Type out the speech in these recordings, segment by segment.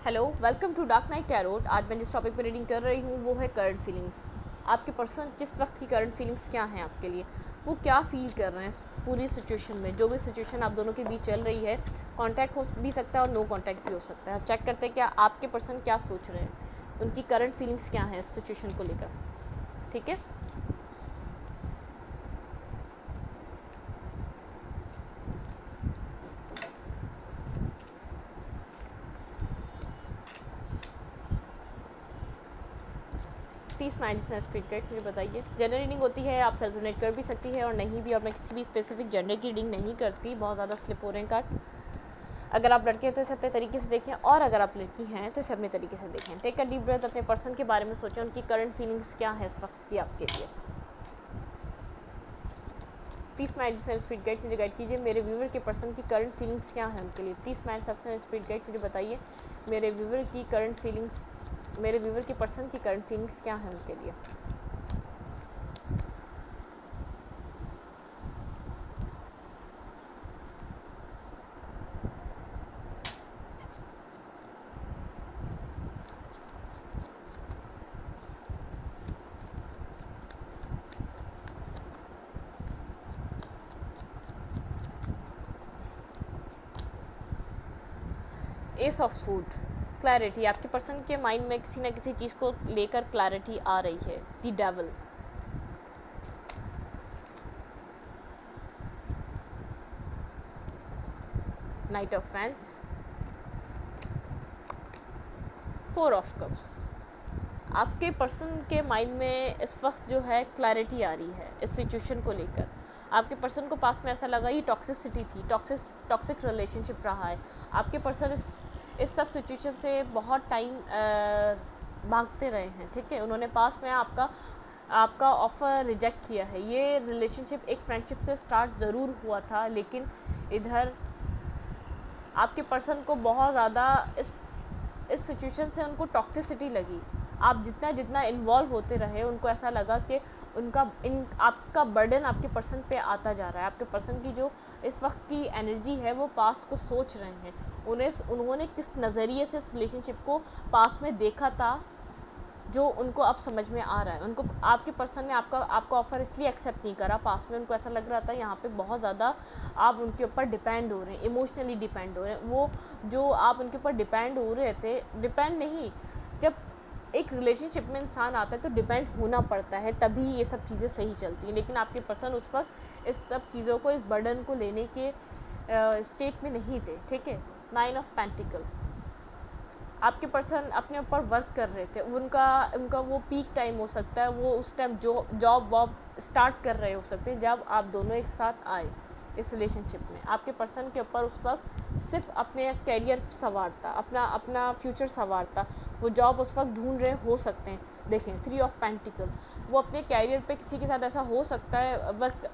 Hello, welcome to dark night tarot. आज मैं जिस टॉपिक पर रीडिंग कर रही हूँ वो है करंट फीलिंग्स। आपके पर्सन किस वक्त की करंट फीलिंग्स क्या हैं आपके लिए, वो क्या फील कर रहे हैं पूरी सिचुएशन में। जो भी सिचुएशन आप दोनों के बीच चल रही है, कांटेक्ट हो भी सकता है और नो कांटेक्ट भी हो सकता है। आप चेक करते हैं क्या आपके पर्सन क्या सोच रहे हैं, उनकी करंट फीलिंग्स क्या हैं इस सिचुएशन को लेकर। ठीक है, प्लीज़ माइंड से स्पीड गाइड मुझे बताइए। जनरल रीडिंग होती है, आप सेल्फ रेजोनेट कर भी सकती है और नहीं भी, और मैं किसी भी स्पेसिफिक जेंडर की रीडिंग नहीं करती। बहुत ज़्यादा स्लिप हो रहे हैं कार्ड। अगर आप लड़के हैं तो इसे अपने तरीके से देखें, और अगर आप लड़की हैं तो इसे अपने तरीके से देखें। टेक अ डीप ब्रेथ, अपने पर्सन के बारे में सोचें, उनकी करंट फीलिंग्स क्या है इस वक्त की आपके लिए। प्लीज़ माइंड से स्पीड गाइड मुझे गाइड कीजिए। मेरे व्यूवर के पर्सन की करंट फीलिंग्स क्या है उनके लिए। प्लीज़ माइंड से स्पीड गाइड मुझे बताइए। मेरे व्यूवर की करंट फीलिंग्स, मेरे व्यूवर के पर्सन की करंट फीलिंग्स क्या है उनके लिए। S of suit, clarity. आपके पर्सन के माइंड में किसी न किसी चीज़ को लेकर क्लैरिटी आ रही है। The devil, night of fans, four of cups. आपके पर्सन के माइंड में इस वक्त जो है क्लैरिटी आ रही है इस सिचुएशन को लेकर। आपके पर्सन को पास में ऐसा लगा ये टॉक्सिसिटी थी, टॉक्सिक रिलेशनशिप रहा है। आपके पर्सन इस सब सिचुएशन से बहुत टाइम भागते रहे हैं। ठीक है, उन्होंने पास में आपका ऑफ़र रिजेक्ट किया है। ये रिलेशनशिप एक फ्रेंडशिप से स्टार्ट ज़रूर हुआ था, लेकिन इधर आपके पर्सन को बहुत ज़्यादा इस सिचुएशन से उनको टॉक्सिसिटी लगी। आप जितना इन्वॉल्व होते रहे, उनको ऐसा लगा कि आपका बर्डन आपके पर्सन पे आता जा रहा है। आपके पर्सन की जो इस वक्त की एनर्जी है वो पास्ट को सोच रहे हैं। उन्होंने किस नज़रिए से इस रिलेशनशिप को पास्ट में देखा था, जो उनको अब समझ में आ रहा है। उनको आपके पर्सन ने आपका ऑफ़र इसलिए एक्सेप्ट नहीं करा। पास्ट में उनको ऐसा लग रहा था यहाँ पे बहुत ज़्यादा आप उनके ऊपर डिपेंड हो रहे हैं, इमोशनली डिपेंड हो रहे हैं। वो जो आप उनके ऊपर डिपेंड हो रहे थे, डिपेंड नहीं, जब एक रिलेशनशिप में इंसान आता है तो डिपेंड होना पड़ता है, तभी ये सब चीज़ें सही चलती हैं। लेकिन आपके पर्सन उस वक्त इस सब चीज़ों को, इस बर्डन को लेने के स्टेट में नहीं थे। ठीक है, नाइन ऑफ पेंटिकल। आपके पर्सन अपने ऊपर वर्क कर रहे थे। उनका वो पीक टाइम हो सकता है, वो उस टाइम जॉब वॉब स्टार्ट कर रहे हो सकते हैं जब आप दोनों एक साथ आए इस रिलेशनशिप में। आपके पर्सन के ऊपर उस वक्त सिर्फ अपने कैरियर सवार था, अपना फ्यूचर सवार था। वो जॉब उस वक्त ढूंढ रहे हो सकते हैं। देखें, थ्री ऑफ पेंटिकल, वो अपने कैरियर पे किसी के साथ ऐसा हो सकता है, वर्क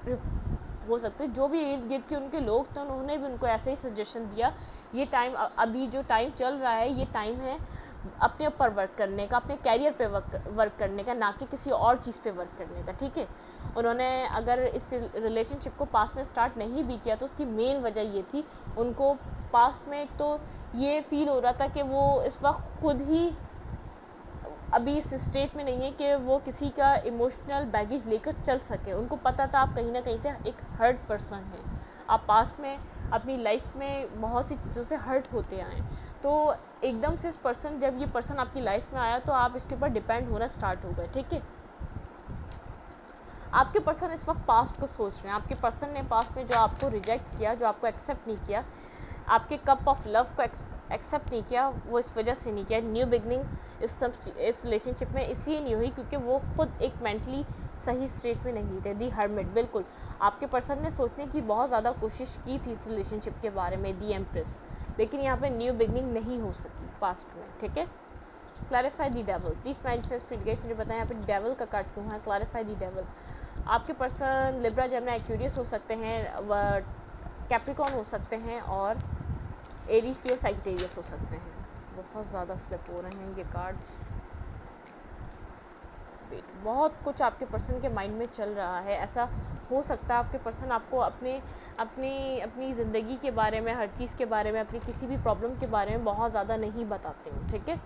हो सकते हैं। जो भी इर्द गिर्द के उनके लोग थे, उन्होंने भी उनको ऐसे ही सजेशन दिया। ये टाइम, अभी जो टाइम चल रहा है, ये टाइम है अपने ऊपर वर्क करने का, अपने कैरियर पे वर्क करने का, ना कि किसी और चीज़ पे वर्क करने का। ठीक है, उन्होंने अगर इस रिलेशनशिप को पास्ट में स्टार्ट नहीं भी किया तो उसकी मेन वजह ये थी, उनको पास्ट में एक तो ये फील हो रहा था कि वो इस वक्त खुद ही अभी इस स्टेट में नहीं है कि वो किसी का इमोशनल बैगेज लेकर चल सके। उनको पता था आप कहीं ना कहीं से एक हर्ट पर्सन हैं, आप पास्ट में अपनी लाइफ में बहुत सी चीज़ों से हर्ट होते आए। तो एकदम से जब ये पर्सन आपकी लाइफ में आया तो आप इसके ऊपर डिपेंड होना स्टार्ट हो गए। ठीक है, आपके पर्सन इस वक्त पास्ट को सोच रहे हैं। आपके पर्सन ने पास्ट में जो आपको रिजेक्ट किया, जो आपको एक्सेप्ट नहीं किया, आपके कप ऑफ लव को एक्सेप्ट नहीं किया, वो इस वजह से नहीं किया। न्यू बिगनिंग इस रिलेशनशिप में इसलिए नहीं हुई क्योंकि वो खुद एक मेंटली सही स्टेट में नहीं थे। दी हर्मिट, बिल्कुल आपके पर्सन ने सोचने की बहुत ज़्यादा कोशिश की थी इस रिलेशनशिप के बारे में। दी एम्प्रेस, लेकिन यहाँ पे न्यू बिगनिंग नहीं हो सकी पास्ट में। ठीक है, clarify the devil. Please magic spirit guide मुझे बताएं यहाँ पे डेविल का कार्ड क्यों है। क्लैरिफाई दी डेविल। आपके पर्सन लिब्रा, जेमिनी, एक्वेरियस हो सकते हैं, कैप्रिकॉर्न हो सकते हैं, और एरीज, लियो, सैजिटेरियस हो सकते हैं। बहुत ज़्यादा स्लिप हो रहे हैं ये कार्ड्स। डिबेट, बहुत कुछ आपके पर्सन के माइंड में चल रहा है। ऐसा हो सकता है आपके पर्सन आपको अपनी ज़िंदगी के बारे में, हर चीज़ के बारे में, अपनी किसी भी प्रॉब्लम के बारे में बहुत ज़्यादा नहीं बताते हो, ठीक है।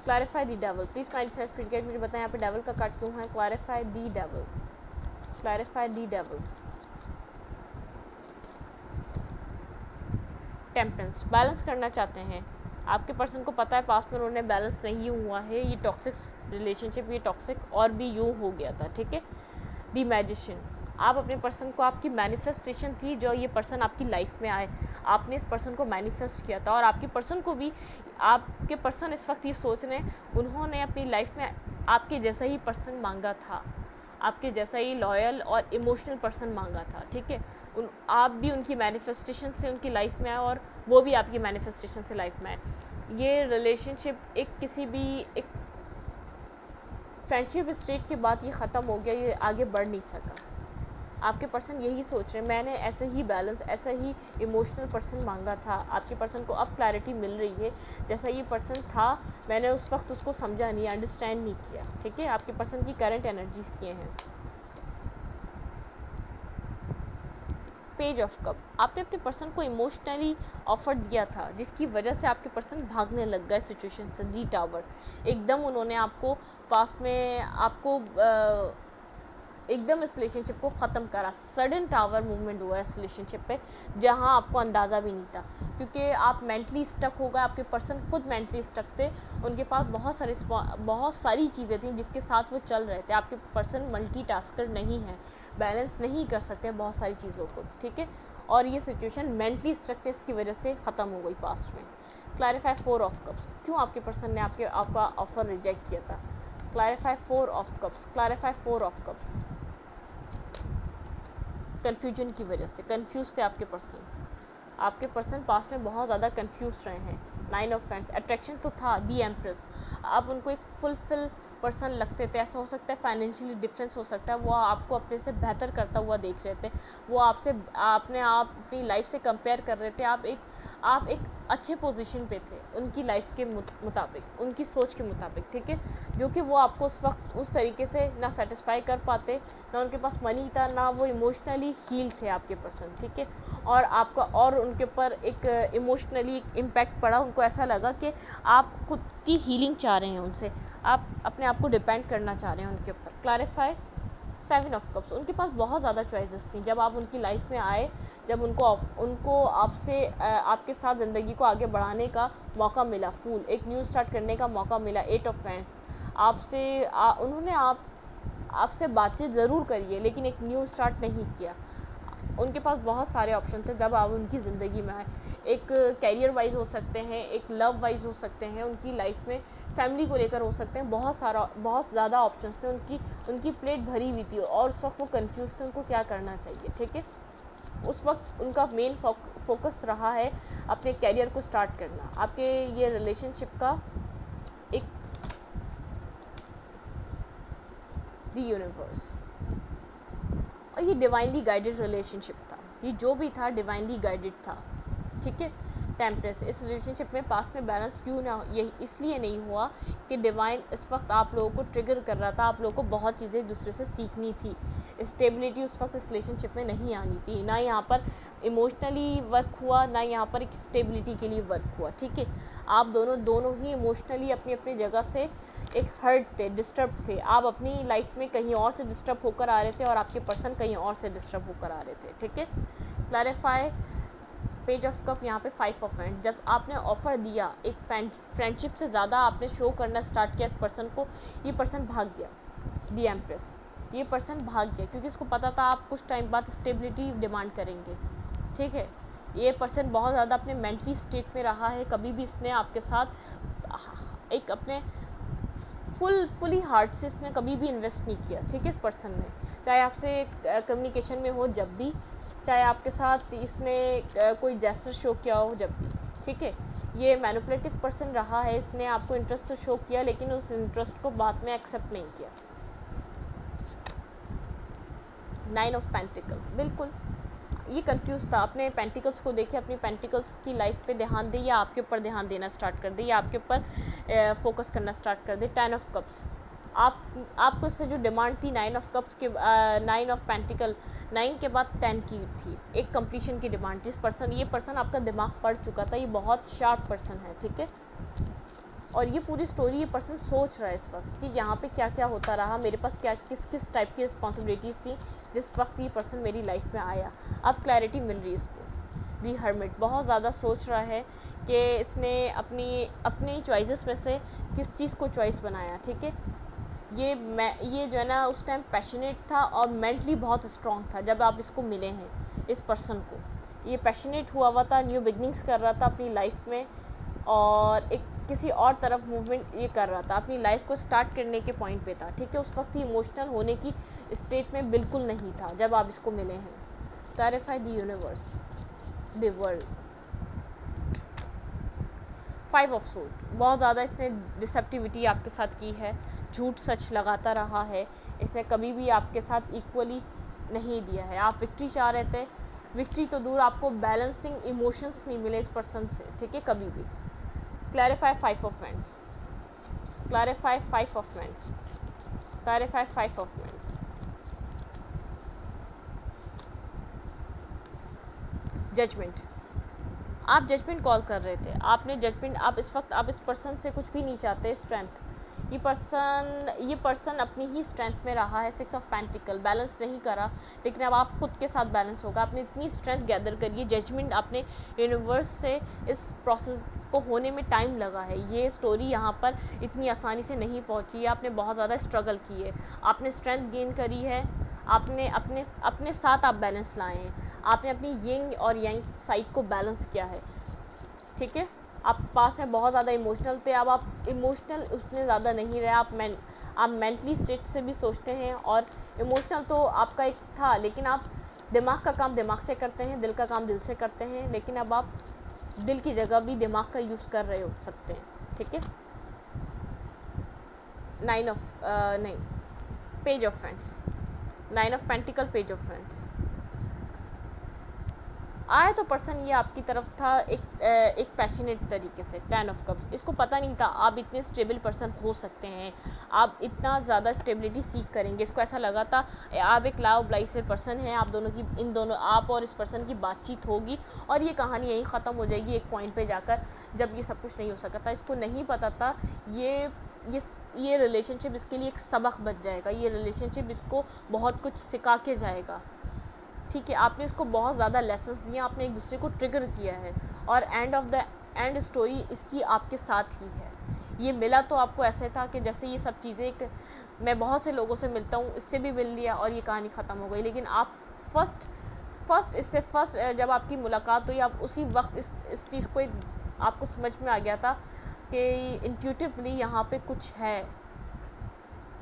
Clarify the devil, please mind self indicate, मुझे बताएं यहाँ पे डेवल का कार्ड क्यों है। क्लैरिफाई दी डेवल, क्लैरिफाई दी डेवल। टेम्परेंस, बैलेंस करना चाहते हैं आपके पर्सन को पता है पास्ट में उन्होंने बैलेंस नहीं हुआ है, ये टॉक्सिक रिलेशनशिप, ये टॉक्सिक और भी यूँ हो गया था, ठीक है। द मैजिशियन, आप अपने पर्सन को, आपकी मैनिफेस्टेशन थी जो ये पर्सन आपकी लाइफ में आए, आपने इस पर्सन को मैनिफेस्ट किया था और आपके पर्सन को भी, आपके पर्सन इस वक्त ये सोच रहे हैं उन्होंने अपनी लाइफ में आपके जैसा ही पर्सन मांगा था, आपके जैसा ही लॉयल और इमोशनल पर्सन मांगा था, ठीक है। आप भी उनकी मैनिफेस्टेशन से उनकी लाइफ में आए और वो भी आपकी मैनिफेस्टेशन से लाइफ में आए। ये रिलेशनशिप किसी भी एक फ्रेंडशिप स्टेट के बाद ये ख़त्म हो गया, ये आगे बढ़ नहीं सका। आपके पर्सन यही सोच रहे हैं मैंने ऐसे ही बैलेंस, ऐसा ही इमोशनल पर्सन मांगा था। आपके पर्सन को अब क्लैरिटी मिल रही है, जैसा ये पर्सन था मैंने उस वक्त उसको समझा नहीं, अंडरस्टैंड नहीं किया, ठीक है। आपके पर्सन की करंट एनर्जीज ये हैं। पेज ऑफ कप, आपने अपने पर्सन को इमोशनली ऑफर दिया था जिसकी वजह से आपके पर्सन भागने लग गए सिचुएशन से। दी टावर, एकदम उन्होंने आपको पास्ट में आपको एकदम इस रिलेशनशिप को ख़त्म करा। सडन टावर मूवमेंट हुआ इस रिलेशनशिप पे जहां आपको अंदाज़ा भी नहीं था, क्योंकि आप मेंटली स्टक हो गए। आपके पर्सन खुद मेंटली स्टक थे, उनके पास बहुत सारी चीज़ें थी जिसके साथ वो चल रहे थे। आपके पर्सन मल्टीटास्कर नहीं है, बैलेंस नहीं कर सकते बहुत सारी चीज़ों को, ठीक है। और ये सिचुएशन मेंटली स्टकनेस की वजह से ख़त्म हो गई पास्ट में। क्लैरिफाई 4 ऑफ कप्स, क्यों आपके पर्सन ने आपका ऑफ़र रिजेक्ट किया था। Clarify 4 of cups, clarify 4 of cups. Confusion की वजह से कंफ्यूज थे आपके पर्सन पास्ट में बहुत ज़्यादा कंफ्यूज रहे हैं। 9 ऑफ फ्रेंड्स, अट्रैक्शन तो था। दी एम्प्रेस, आप उनको एक फुलफिल पर्सन लगते थे। ऐसा हो सकता है फाइनेंशियली डिफरेंस हो सकता है, वो आपको अपने से बेहतर करता हुआ देख रहे थे, वो आपसे अपनी लाइफ से कंपेयर कर रहे थे। आप एक अच्छे पोजीशन पे थे उनकी लाइफ के मुताबिक, उनकी सोच के मुताबिक, ठीक है। जो कि वो आपको उस वक्त उस तरीके से ना सेटिस्फाई कर पाते, ना उनके पास मनी था, ना वो इमोशनली हील थे आपके पर्सन, ठीक है। और उनके ऊपर एक इमोशनली इम्पैक्ट पड़ा। उनको ऐसा लगा कि आप खुद की हीलिंग चाह रहे हैं उनसे, आप अपने आप को डिपेंड करना चाह रहे हैं उनके ऊपर। क्लैरिफाई 7 ऑफ कप्स, उनके पास बहुत ज़्यादा चॉइसेस थी जब आप उनकी लाइफ में आए, जब उनको आपके साथ ज़िंदगी को आगे बढ़ाने का मौका मिला, फूल एक न्यू स्टार्ट करने का मौका मिला। 8 ऑफ फ्रेंड्स, उन्होंने आपसे बातचीत ज़रूर करी है लेकिन एक न्यू स्टार्ट नहीं किया। उनके पास बहुत सारे ऑप्शन थे जब आप उनकी ज़िंदगी में आए। एक कैरियर वाइज हो सकते हैं, एक लव वाइज हो सकते हैं, उनकी लाइफ में फैमिली को लेकर हो सकते हैं। बहुत ज़्यादा ऑप्शंस थे, उनकी प्लेट भरी हुई थी और उस वक्त वो कंफ्यूज थे उनको क्या करना चाहिए, ठीक है। उस वक्त उनका मेन फोकस रहा है अपने कैरियर को स्टार्ट करना। आपके ये रिलेशनशिप का एक द यूनिवर्स, और ये डिवाइनली गाइडेड रिलेशनशिप था। ये जो भी था डिवाइनली गाइडेड था, ठीक है। टेम्परेंस, इस रिलेशनशिप में पास्ट में बैलेंस क्यों ना, यही इसलिए नहीं हुआ कि डिवाइन इस वक्त आप लोगों को ट्रिगर कर रहा था। आप लोगों को बहुत चीज़ें एक दूसरे से सीखनी थी। स्टेबिलिटी उस वक्त इस रिलेशनशिप में नहीं आनी थी। ना यहाँ पर इमोशनली वर्क हुआ, ना यहाँ पर एक स्टेबिलिटी के लिए वर्क हुआ, ठीक है। आप दोनों ही इमोशनली अपनी अपनी जगह से एक हर्ट थे, डिस्टर्ब थे। आप अपनी लाइफ में कहीं और से डिस्टर्ब होकर आ रहे थे और आपके पर्सन कहीं और से डिस्टर्ब होकर आ रहे थे, ठीक है। क्लैरिफाई पेज ऑफ कप, यहाँ पे 5 ऑफ फ्रेंड, जब आपने ऑफ़र दिया एक फ्रेंडशिप से ज़्यादा आपने शो करना स्टार्ट किया इस पर्सन को, ये पर्सन भाग गया। दी एम्प्रेस, ये पर्सन भाग गया क्योंकि इसको पता था आप कुछ टाइम बाद स्टेबिलिटी डिमांड करेंगे, ठीक है। ये पर्सन बहुत ज़्यादा अपने मेंटली स्टेट में रहा है। कभी भी इसने आपके साथ एक अपने फुली हार्ट से इसने कभी भी इन्वेस्ट नहीं किया, ठीक है। इस पर्सन ने चाहे आपसे कम्युनिकेशन में हो, जब भी, चाहे आपके साथ इसने कोई जेस्चर शो किया हो, जब भी, ठीक है। ये मैनिपुलेटिव पर्सन रहा है। इसने आपको इंटरेस्ट तो शो किया लेकिन उस इंटरेस्ट को बाद में एक्सेप्ट नहीं किया। 9 ऑफ पेंटिकल, बिल्कुल ये कंफ्यूज था। अपने पेंटिकल्स को देखे, अपनी पेंटिकल्स की लाइफ पे ध्यान दे या आपके ऊपर ध्यान देना स्टार्ट कर दे या आपके ऊपर फोकस करना स्टार्ट कर दे। 10 ऑफ कप्स, आपको इससे जो डिमांड थी 9 ऑफ कप्स के 9 ऑफ पेंटिकल 9 के बाद 10 की थी, एक कंप्लीशन की डिमांड थी। ये पर्सन आपका दिमाग पढ़ चुका था, ये बहुत शार्प पर्सन है, ठीक है। और ये पूरी स्टोरी ये पर्सन सोच रहा है इस वक्त कि यहाँ पे क्या क्या होता रहा, मेरे पास क्या किस टाइप की रिस्पॉन्सिबिलिटीज़ थी जिस वक्त ये पर्सन मेरी लाइफ में आया। अब क्लैरिटी मिल रही है इसको। दी हर्मिट बहुत ज़्यादा सोच रहा है कि इसने अपनी चॉइसेस में से किस चीज़ को चॉइस बनाया, ठीक है। ये जो है ना उस टाइम पैशनेट था और मेंटली बहुत स्ट्रॉन्ग था जब आप इसको मिले हैं। इस पर्सन को ये पैशनेट हुआ था, न्यू बिगनिंग्स कर रहा था अपनी लाइफ में और एक किसी और तरफ मूवमेंट ये कर रहा था, अपनी लाइफ को स्टार्ट करने के पॉइंट पे था, ठीक है। उस वक्त इमोशनल होने की स्टेट में बिल्कुल नहीं था जब आप इसको मिले हैं। Clarify the universe, the world. 5 of suit बहुत ज़्यादा इसने डिसेप्टिविटी आपके साथ की है, झूठ सच लगाता रहा है, इसने कभी भी आपके साथ इक्वली नहीं दिया है। आप विक्ट्री चाह रहे थे, विक्ट्री तो दूर आपको बैलेंसिंग इमोशंस नहीं मिले इस पर्सन से, ठीक है, कभी भी। Clarify 5 of wands, clarify 5 of wands, clarify 5 of wands. Judgement, आप जजमेंट कॉल कर रहे थे, आपने जजमेंट, आप इस वक्त आप इस पर्सन से कुछ भी नहीं चाहते, स्ट्रेंथ। ये पर्सन अपनी ही स्ट्रेंथ में रहा है, 6 ऑफ पेंटिकल बैलेंस नहीं करा, लेकिन अब आप खुद के साथ बैलेंस होगा। आपने इतनी स्ट्रेंथ गैदर करी है, जजमेंट आपने यूनिवर्स से इस प्रोसेस को होने में टाइम लगा है। ये स्टोरी यहाँ पर इतनी आसानी से नहीं पहुँची है, आपने बहुत ज़्यादा स्ट्रगल की है, आपने स्ट्रेंथ गेन करी है, आपने अपने साथ आप बैलेंस लाए हैं, आपने अपनी यिंग और यांग साइड को बैलेंस किया है, ठीक है। आप पास में बहुत ज़्यादा इमोशनल थे, अब आप इमोशनल उतने ज़्यादा नहीं रहे, आप मेंटली स्टेट से भी सोचते हैं और इमोशनल तो आपका एक था, लेकिन आप दिमाग का काम दिमाग से करते हैं, दिल का काम दिल से करते हैं, लेकिन अब आप दिल की जगह भी दिमाग का यूज़ कर रहे हो सकते हैं, ठीक है। 9 page of friends, 9 of pentacle, page of friends आया तो पर्सन ये आपकी तरफ था एक पैशनेट तरीके से। 10 ऑफ कप्स, इसको पता नहीं था आप इतने स्टेबल पर्सन हो सकते हैं, आप इतना ज़्यादा स्टेबिलिटी सीख करेंगे। इसको ऐसा लगा था आप एक लव ब्लाइंड पर्सन हैं, आप और इस पर्सन की बातचीत होगी और ये कहानी यहीं ख़त्म हो जाएगी एक पॉइंट पे जाकर जब ये सब कुछ नहीं हो सका था। इसको नहीं पता था ये रिलेशनशिप इसके लिए एक सबक बच जाएगा, ये रिलेशनशिप इसको बहुत कुछ सिखा के जाएगा, ठीक है। आपने इसको बहुत ज़्यादा लेसन्स दिए, आपने एक दूसरे को ट्रिगर किया है और एंड स्टोरी इसकी आपके साथ ही है। ये मिला तो आपको ऐसे था कि जैसे ये सब चीज़ें मैं बहुत से लोगों से मिलता हूँ, इससे भी मिल लिया और ये कहानी ख़त्म हो गई, लेकिन आप फर्स्ट जब आपकी मुलाकात हुई, आप उसी वक्त इस चीज़ को आपको समझ में आ गया था कि इंट्यूटिवली यहाँ पे कुछ है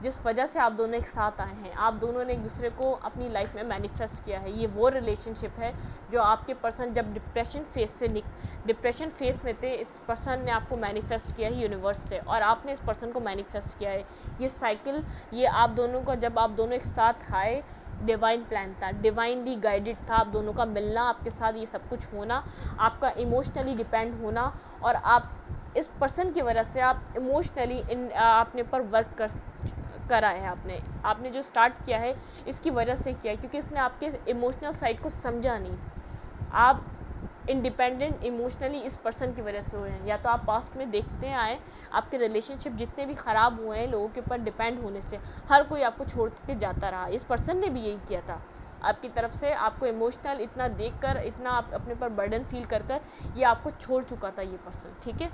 जिस वजह से आप दोनों एक साथ आए हैं, आप दोनों ने एक दूसरे को अपनी लाइफ में मैनिफेस्ट किया है। ये वो रिलेशनशिप है जो आपके पर्सन जब डिप्रेशन फेस में थे, इस पर्सन ने आपको मैनिफेस्ट किया है यूनिवर्स से और आपने इस पर्सन को मैनिफेस्ट किया है। ये साइकिल, ये आप दोनों का जब आप दोनों एक साथ आए, डिवाइन प्लान था, डिवाइनली गाइडेड था, आप दोनों का मिलना, आपके साथ ये सब कुछ होना, आपका इमोशनली डिपेंड होना और आप इस पर्सन की वजह से आप इमोशनली अपने पर वर्क करा है। आपने जो स्टार्ट किया है इसकी वजह से किया है, क्योंकि इसने आपके इमोशनल साइड को समझा नहीं। आप इंडिपेंडेंट इमोशनली इस पर्सन की वजह से हुए हैं। या तो आप पास्ट में देखते आए आपके रिलेशनशिप जितने भी ख़राब हुए हैं लोगों के ऊपर डिपेंड होने से, हर कोई आपको छोड़ के जाता रहा। इस पर्सन ने भी यही किया था आपकी तरफ से, आपको इमोशनल इतना देखकर, इतना आप अपने पर बर्डन फील कर ये आपको छोड़ चुका था ये पर्सन, ठीक है।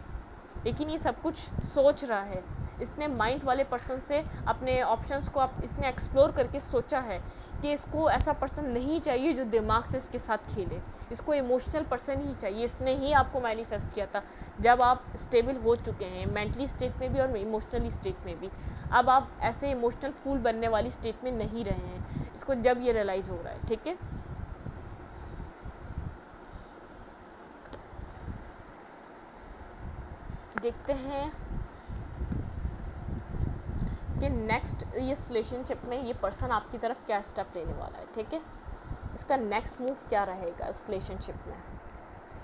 लेकिन ये सब कुछ सोच रहा है, इसने माइंड वाले पर्सन से अपने ऑप्शंस को इसने एक्सप्लोर करके सोचा है कि इसको ऐसा पर्सन नहीं चाहिए जो दिमाग से इसके साथ खेले, इसको इमोशनल पर्सन ही चाहिए। इसने ही आपको मैनिफेस्ट किया था जब आप स्टेबल हो चुके हैं मेंटली स्टेट में भी और इमोशनली स्टेट में भी। अब आप ऐसे इमोशनल फूल बनने वाली स्टेट में नहीं रहे हैं, इसको जब ये रियलाइज़ हो रहा है, ठीक है। देखते हैं कि नेक्स्ट इस रिलेशनशिप में ये पर्सन आपकी तरफ क्या स्टेप लेने वाला है, ठीक है। इसका नेक्स्ट मूव क्या रहेगा इस रिलेशनशिप में,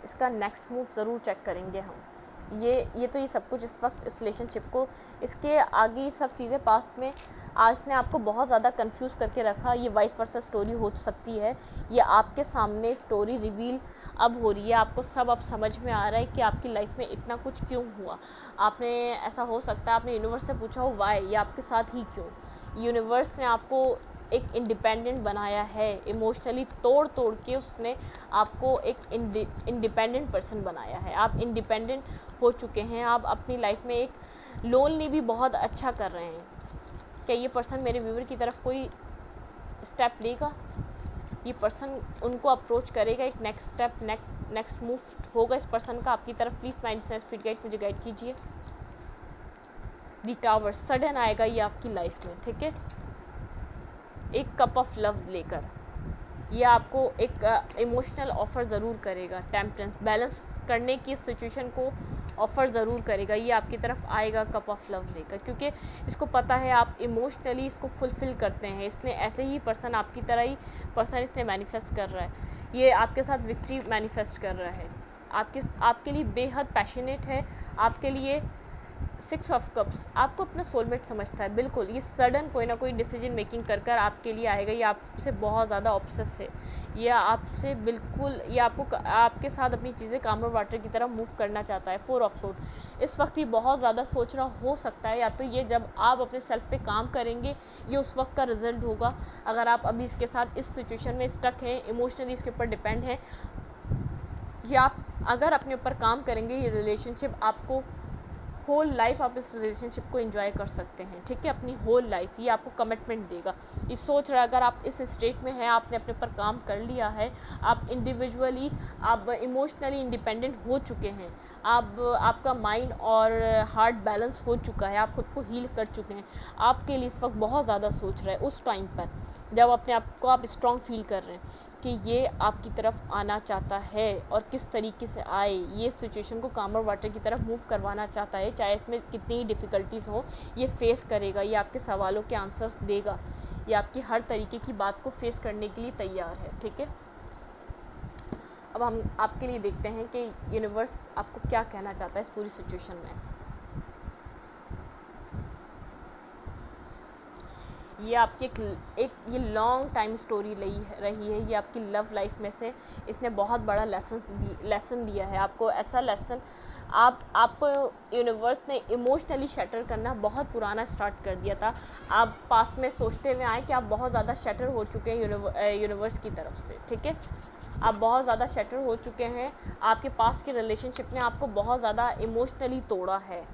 इसका नेक्स्ट मूव ज़रूर चेक करेंगे हम ये तो ये सब कुछ इस वक्त इस रिलेशनशिप को, इसके आगे ये सब चीज़ें पास्ट में आज ने आपको बहुत ज़्यादा कंफ्यूज करके रखा। ये वाइस वर्सा स्टोरी हो सकती है, ये आपके सामने स्टोरी रिवील अब हो रही है, आपको सब अब समझ में आ रहा है कि आपकी लाइफ में इतना कुछ क्यों हुआ। आपने ऐसा हो सकता है आपने यूनिवर्स से पूछा हो वाई, ये आपके साथ ही क्यों। यूनिवर्स ने आपको एक इंडिपेंडेंट बनाया है, इमोशनली तोड़ तोड़ के उसने आपको एक इंडिपेंडेंट पर्सन बनाया है। आप इंडिपेंडेंट हो चुके हैं, आप अपनी लाइफ में एक लोनली भी बहुत अच्छा कर रहे हैं। क्या ये पर्सन मेरे व्यूअर की तरफ कोई स्टेप लेगा? ये पर्सन उनको अप्रोच करेगा, एक नेक्स्ट स्टेप नेक्स्ट मूव होगा इस पर्सन का आपकी तरफ? Please mind sense spirit guide मुझे गाइड कीजिए। द टावर सडन आएगा ये आपकी लाइफ में, ठीक है, एक कप ऑफ लव लेकर। ये आपको एक इमोशनल ऑफ़र ज़रूर करेगा, टेम्परेंस बैलेंस करने की सिचुएशन को ऑफ़र ज़रूर करेगा। ये आपकी तरफ आएगा कप ऑफ लव लेकर, क्योंकि इसको पता है आप इमोशनली इसको फुलफ़िल करते हैं। इसने ऐसे ही पर्सन आपकी तरह ही पर्सन इसने मैनिफेस्ट कर रहा है, ये आपके साथ विक्ट्री मैनिफेस्ट कर रहा है, आपके लिए बेहद पैशनेट है, आपके लिए 6 ऑफ कप्स आपको अपना सोलमेट समझता है। बिल्कुल ये सडन कोई ना कोई डिसीजन मेकिंग कर आपके लिए आएगा। ये आपसे बहुत ज़्यादा ऑब्सेस है, ये आपसे बिल्कुल, ये आपके साथ अपनी चीज़ें कामर वाटर की तरह मूव करना चाहता है। 4 ऑफ सोर्ड इस वक्त ये बहुत ज़्यादा सोच रहा हो सकता है, या तो ये जब आप अपने सेल्फ पे काम करेंगे ये उस वक्त का रिजल्ट होगा। अगर आप अभी इसके साथ इस सिचुएशन में स्टक हैं, इमोशनली इसके ऊपर डिपेंड हैं, या आप अगर अपने ऊपर काम करेंगे ये रिलेशनशिप आपको होल लाइफ आप इस रिलेशनशिप को एंजॉय कर सकते हैं, ठीक है, अपनी होल लाइफ ये आपको कमिटमेंट देगा। ये सोच रहा है अगर आप इस स्टेट में हैं, आपने अपने ऊपर काम कर लिया है, आप इंडिविजुअली आप इमोशनली इंडिपेंडेंट हो चुके हैं, आपका माइंड और हार्ट बैलेंस हो चुका है, आप खुद को हील कर चुके हैं, आपके लिए इस वक्त बहुत ज़्यादा सोच रहा है उस टाइम पर जब अपने आप को आप स्ट्रॉन्ग फील कर रहे हैं कि ये आपकी तरफ आना चाहता है और किस तरीके से आए, ये सिचुएशन को कामर वाटर की तरफ मूव करवाना चाहता है, चाहे इसमें कितनी ही डिफ़िकल्टीज़ हो ये फेस करेगा, ये आपके सवालों के आंसर्स देगा, ये आपकी हर तरीके की बात को फेस करने के लिए तैयार है, ठीक है। अब हम आपके लिए देखते हैं कि यूनिवर्स आपको क्या कहना चाहता है इस पूरी सिचुएशन में। ये आपकी एक ये लॉन्ग टाइम स्टोरी रही है, ये आपकी लव लाइफ में से इसने बहुत बड़ा लेसन दिया है आपको। ऐसा लेसन आपको यूनिवर्स ने इमोशनली शैटर करना बहुत पुराना स्टार्ट कर दिया था। आप पास्ट में सोचते हुए आए कि आप बहुत ज़्यादा शैटर हो चुके हैं यूनिवर्स की तरफ से, ठीक है, आप बहुत ज़्यादा शैटर हो चुके हैं। आपके पास के रिलेशनशिप ने आपको बहुत ज़्यादा इमोशनली तोड़ा है।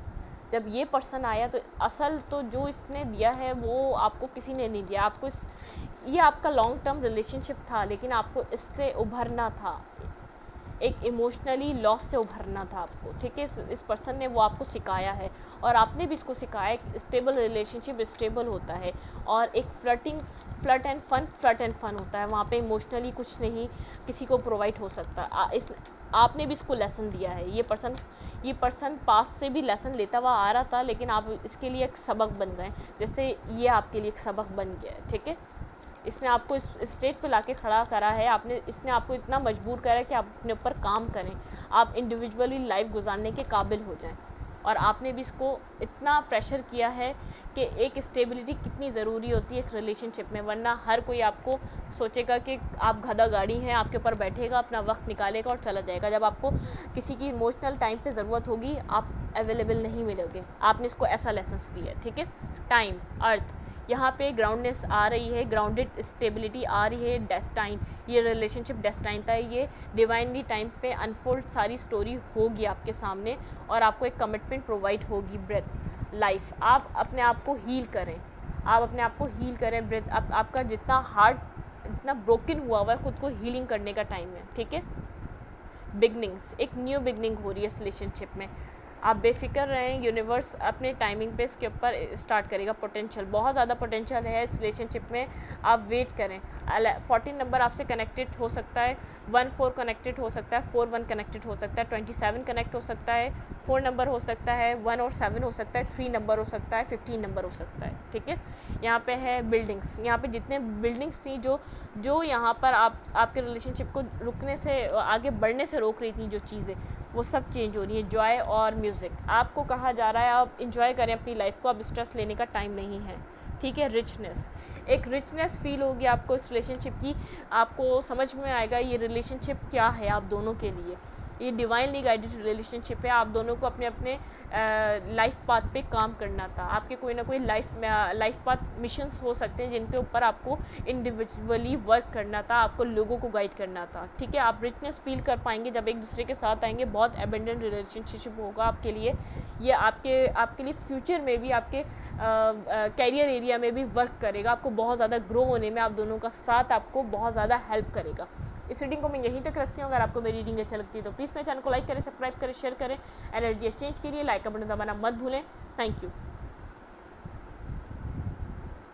जब ये पर्सन आया तो असल तो जो इसने दिया है वो आपको किसी ने नहीं दिया। आपको ये आपका लॉन्ग टर्म रिलेशनशिप था, लेकिन आपको इससे उभरना था, एक इमोशनली लॉस से उभरना था आपको, ठीक है। इस पर्सन ने वो आपको सिखाया है और आपने भी इसको सिखाया। एक स्टेबल रिलेशनशिप स्टेबल होता है और एक फ्लर्ट एंड फन होता है। वहाँ पे इमोशनली कुछ नहीं किसी को प्रोवाइड हो सकता। आपने भी इसको लेसन दिया है। ये पर्सन पास से भी लेसन लेता हुआ आ रहा था, लेकिन आप इसके लिए एक सबक बन गए, जैसे ये आपके लिए एक सबक बन गया है, ठीक है। इसने आपको इस स्टेज पे लाके खड़ा करा है, इसने आपको इतना मजबूर करा है कि आप अपने ऊपर काम करें, आप इंडिविजुअली लाइफ गुजारने के काबिल हो जाएं। और आपने भी इसको इतना प्रेशर किया है कि एक स्टेबिलिटी कितनी ज़रूरी होती है एक रिलेशनशिप में, वरना हर कोई आपको सोचेगा कि आप गधा गाड़ी हैं, आपके ऊपर बैठेगा, अपना वक्त निकालेगा और चला जाएगा। जब आपको किसी की इमोशनल टाइम पे ज़रूरत होगी आप अवेलेबल नहीं मिलोगे। आपने इसको ऐसा लेसन दिया है, ठीक है। टाइम, अर्थ, यहाँ पे ग्राउंडनेस आ रही है, ग्राउंडेड स्टेबिलिटी आ रही है। डेस्टाइन, ये रिलेशनशिप डेस्टाइन था, ये डिवाइनली टाइम पे अनफोल्ड सारी स्टोरी होगी आपके सामने और आपको एक कमिटमेंट प्रोवाइड होगी। ब्रेथ, लाइफ, आप अपने आप को हील करें, ब्रेथ, आपका जितना हार्ट जितना ब्रोकन हुआ है खुद को हीलिंग करने का टाइम है, ठीक है। बिगनिंग्स, एक न्यू बिगनिंग हो रही है इस रिलेशनशिप में। आप बेफिक्र रहें, यूनिवर्स अपने टाइमिंग पे इसके ऊपर स्टार्ट करेगा। पोटेंशियल, बहुत ज़्यादा पोटेंशियल है इस रिलेशनशिप में, आप वेट करें। 14 नंबर आपसे कनेक्टेड हो सकता है, 14 कनेक्टेड हो सकता है, 41 कनेक्टेड हो सकता है, 27 कनेक्ट हो सकता है, 4 नंबर हो सकता है, 1 और 7 हो सकता है, 3 नंबर हो सकता है, 15 नंबर हो सकता है, ठीक है। यहाँ पे है बिल्डिंग्स, यहाँ पे जितने बिल्डिंग्स थी जो यहाँ पर आपके रिलेशनशिप को रुकने से, आगे बढ़ने से रोक रही थी जो चीज़ें, वो सब चेंज हो रही है। जॉय और म्यूज़िक, आपको कहा जा रहा है आप इंजॉय करें अपनी लाइफ को, अब स्ट्रेस लेने का टाइम नहीं है, ठीक है। रिचनेस, एक रिचनेस फील होगी आपको इस रिलेशनशिप की, आपको समझ में आएगा ये रिलेशनशिप क्या है आप दोनों के लिए। ये डिवाइनली गाइडेड रिलेशनशिप है, आप दोनों को अपने अपने लाइफ पाथ पे काम करना था। आपके कोई ना कोई लाइफ पाथ मिशंस हो सकते हैं जिनके ऊपर आपको इंडिविजुअली वर्क करना था, आपको लोगों को गाइड करना था, ठीक है। आप रिचनेस फील कर पाएंगे जब एक दूसरे के साथ आएंगे, बहुत एबेंडेंट रिलेशनशिप होगा आपके लिए। ये आपके लिए फ्यूचर में भी, आपके कैरियर एरिया में भी वर्क करेगा, आपको बहुत ज़्यादा ग्रो होने में आप दोनों का साथ आपको बहुत ज़्यादा हेल्प करेगा। इस रीडिंग को मैं यहीं तक रखती हूँ। अगर आपको मेरी रीडिंग अच्छी लगती है तो प्लीज़ मेरे चैनल को लाइक करें, सब्सक्राइब करें, शेयर करें। एनर्जी एक्सचेंज के लिए लाइक का बटन दबाना मत भूलें। Thank you.